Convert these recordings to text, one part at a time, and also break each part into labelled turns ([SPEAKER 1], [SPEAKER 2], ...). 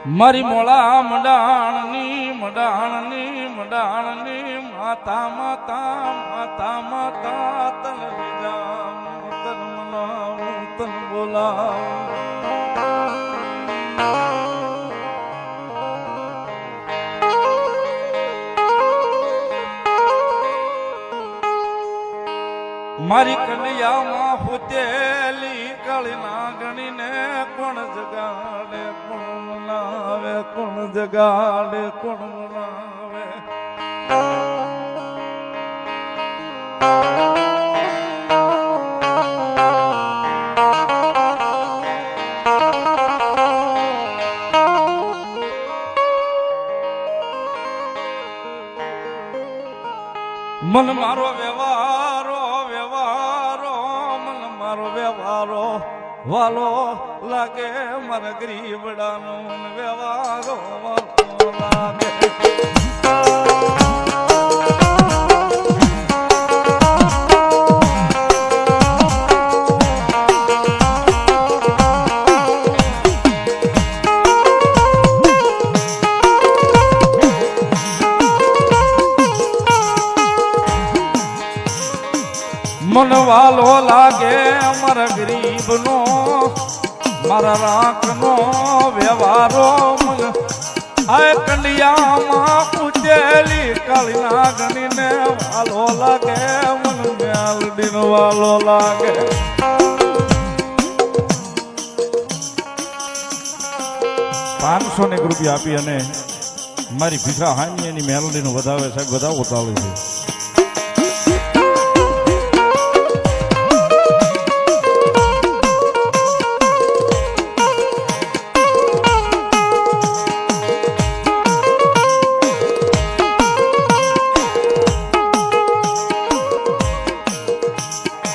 [SPEAKER 1] મારી મોળા મડાણની માતા માતા માતા માતા તન જામ તન મનાવું તન બોલાવું મારી કન્યામાં હુતેલી કળના ગણીને કોણ જગાડે કોણ મનાવે કોણ જગાડે કોણ મનાવે મન મારો વ્યવહારો મન મારો વ્યવહારો વાલો લાગે મારા ગરીબડાનો મન વ્યવહારો વાલો લાગે મન વાલો લાગે મારા ગરીબનો મારા રાખનો વ્યવહારો મન આ કંડિયામાં પૂજેલી કાળીના ગણીને વાલો લાગે મન મેલડીનો વાલો લાગે 500 રૂપિયા આપી અને મારી ભીખા હાની એની મેલડીનું વધાવે સાહેબ વધાવો ચાલુ છે.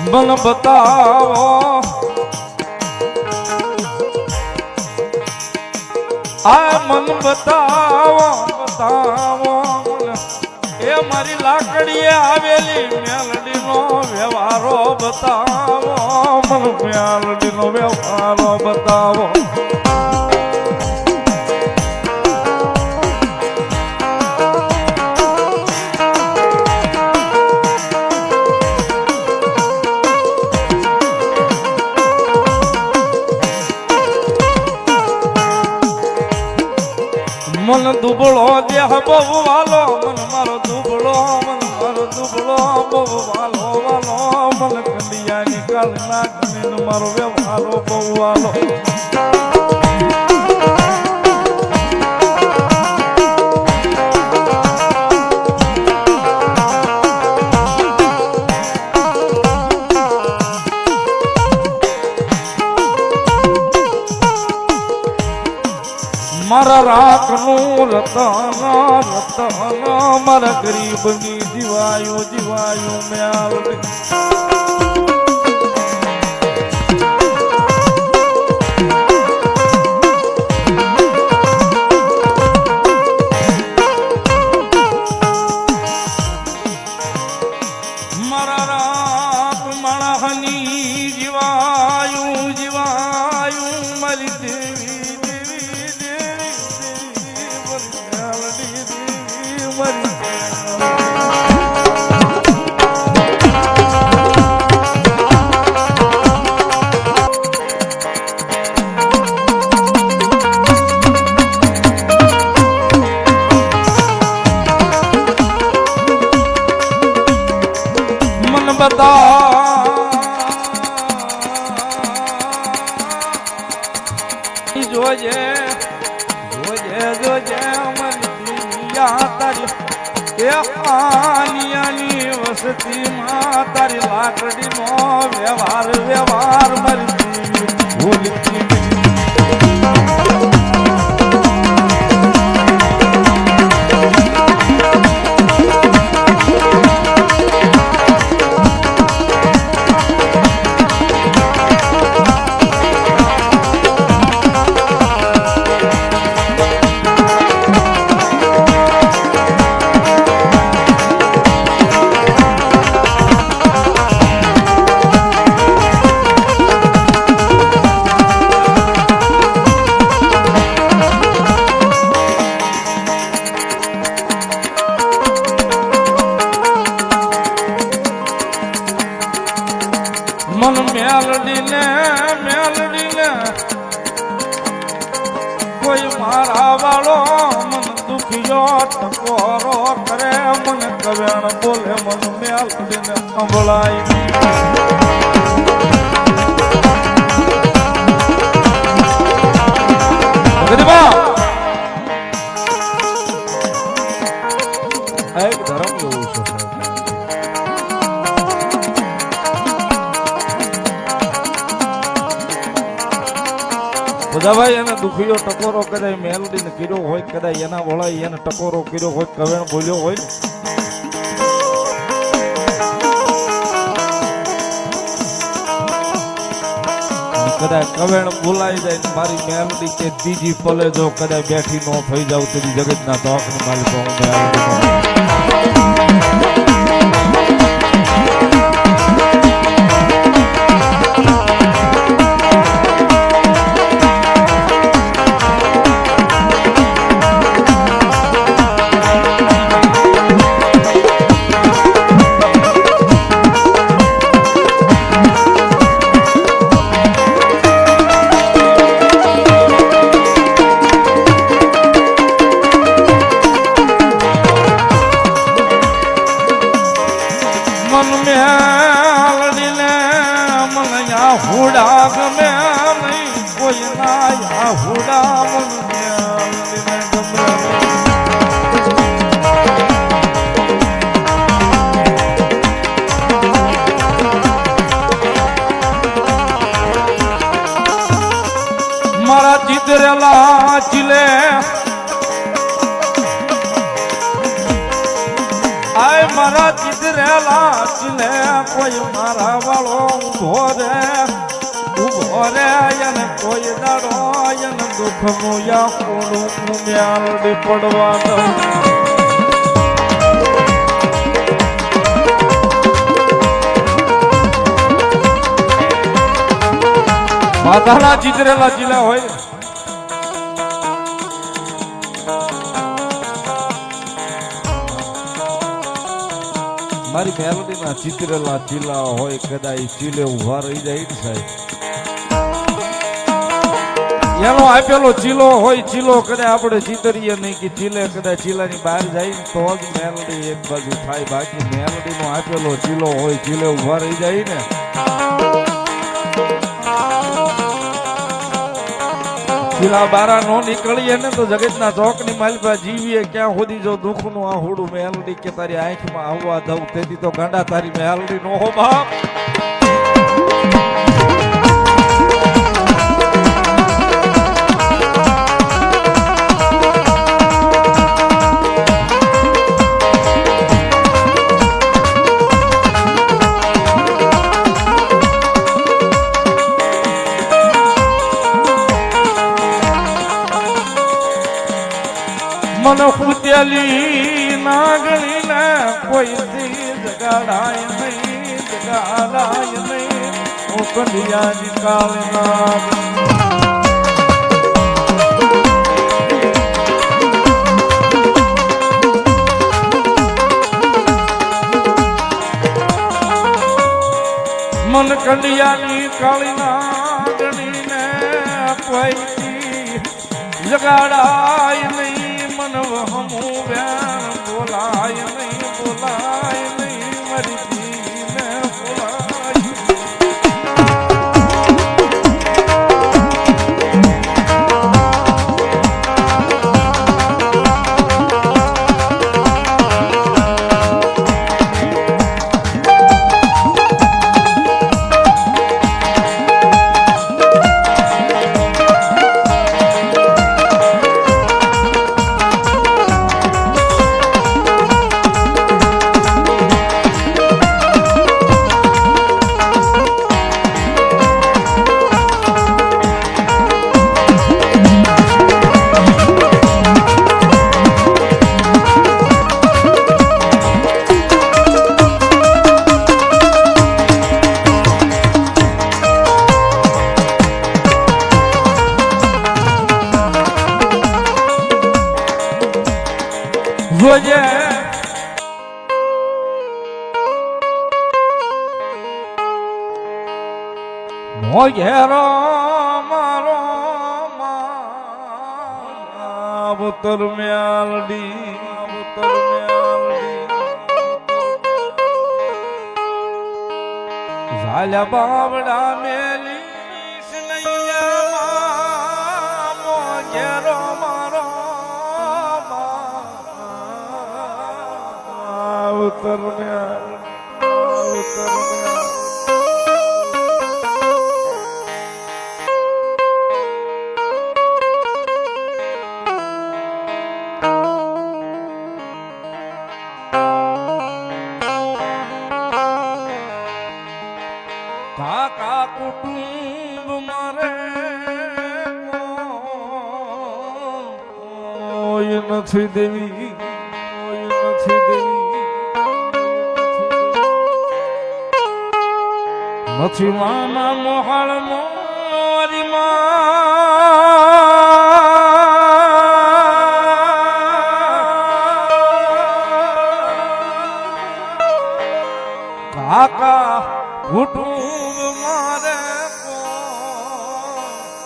[SPEAKER 1] મન બતાવો આ મન બતાવો એ મારી લાકડીએ આવેલી મેલડીનો વ્યવહારો બતાવો મન મેલડીનો વ્યવહારો બતાવો મન દુબળો દેહ બહુ વાલો મન મારો દુબળો બહુ વાલો મન કંડિયાની કાળના ગણીને મારો વ્યવહારો બહુ વાલો મારા રાખનું રતન મારા ગરીબની જીવાયું મેલડી મારા રાખ માણસની જીવાયું મારી દેવી મન બતા જોજે તારી એ આનિયાની વસતીમાં તારી લાકડીનો વ્યવહાર મારી ભૂલતી કોઈ મારા વાળો મન દુખિયો ટકોરો કરે મન કવેણ બોલે મન મેલડીને સંભળાય એક ધર્મ એવું છે બધાભાઈ એને દુખીયો ટકોરો કદાચ મેલડી ને કર્યો હોય કદાચ એના વળાય એને ટકોરો કર્યો હોય કવેણ બોલ્યો હોય ને કદાચ કવેણ બોલાઈ જાય મારી મેલડી કે ત્રીજી પલે જો કદાચ બેઠી નો થઈ જાવ તો જગતના દોખની માલિકો હુડા ગમે નહીં કોઈ ના હુડા મારા ચિતરેલા ચીલે આય મારા ચિતરેલા ચીલે કોઈ મારા વાળો ઉભો રે એને કોઈ દાડો એને દુઃખ નું યાકોડું મેલડી પડવા દઉં માતાના ચિતરેલા ચીલા હોય મારી મેલડી ના ચિતરેલા ચીલા હોય કદાચ ચીલે ઉભા રહી જાય ને સાહેબ એનો આપેલો ચીલો હોય ચીલો કદાચ આપણે ચીતરીએ નહીં કે ચીલે કદાચ ચીલાની બહાર જાય ને તો જ મેલડી એક બાજુ થાય બાકી મેલડી નો આપેલો ચીલો હોય ચીલે ઉભા રહી જાય ને ચીલા બારા નો નીકળીએ ને તો જગતના ચોકની માલિકા જીવીએ ક્યાં સુધી જો દુઃખ નું આ હોડું મેલડી કે તારી આંખમાં આવવા દઉં તેથી તો ગાંડા તારી મેલડી નો હો બાપ મન કુતેલી નાગણી ને કોઈ જગાડાય નહીં જગાડાય નહીં હું કંડિયા નિકાળ નાગ મન કંડિયાની કાળી નાગણી ને કોઈ જગાડાય નહીં મન હમું વ્યાન બોલાય નહીં મારી જીને બોલાય જોજે મોઘેરો મારો અવતર મ્યાલડી અવતર મ્યાલડી ઝાલ્યા બાવડા મેલી સ્નૈયા મોજેરો મારો અવતર મ્યાલડી અવતર કાકા કુટુંબ મારે કોઈ નથી દેવી કોઈ નથી દેવી નથી મામા મોહાળ મોરી કાકા કુટુંબ મારે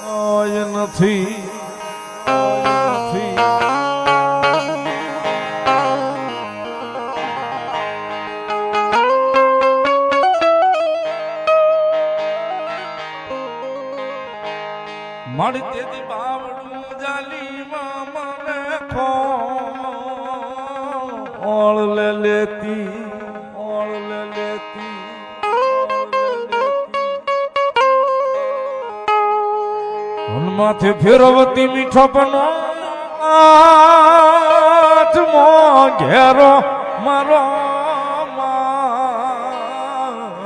[SPEAKER 1] કોઈ નથી મળી તેથી બાવડું જાલીમાં મને ખોળ લે લેતી ઓળ લે લેતી માથે ફેરવતી મીઠો પનો આઠમો ઘેરો મારો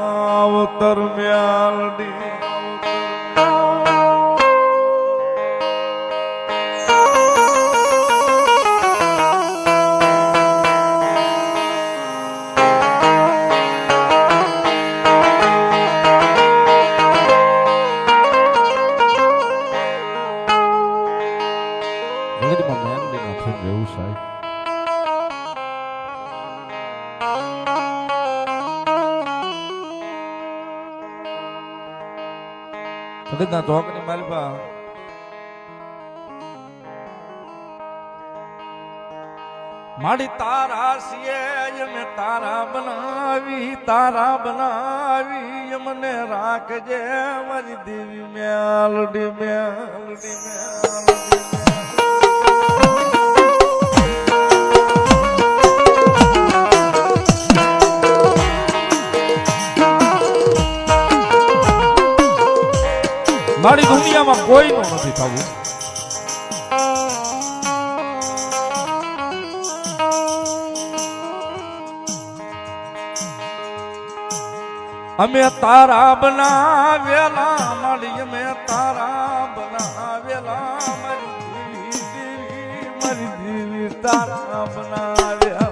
[SPEAKER 1] અવતર મ્યાલડી જગતના ચોકની માલપા માડી તારા સિયે મેં તારા બનાવી મને રાખજે મારી દેવી મ્યાલડી મ્યાલડી મ્યાલડી મારી દુનિયામાં કોઈનું નથી થવું અમે તારા બનાવેલા મારી અમે તારા બનાવેલા મારી દેવી તારા બનાવ્યા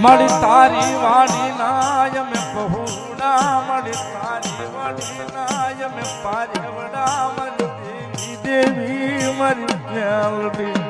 [SPEAKER 1] મારી તારી વાડી નાય મેં પહોડા મારી તારી વાડી નાય મેં પારેવડા મારી દેવી મારી મ્યાલડી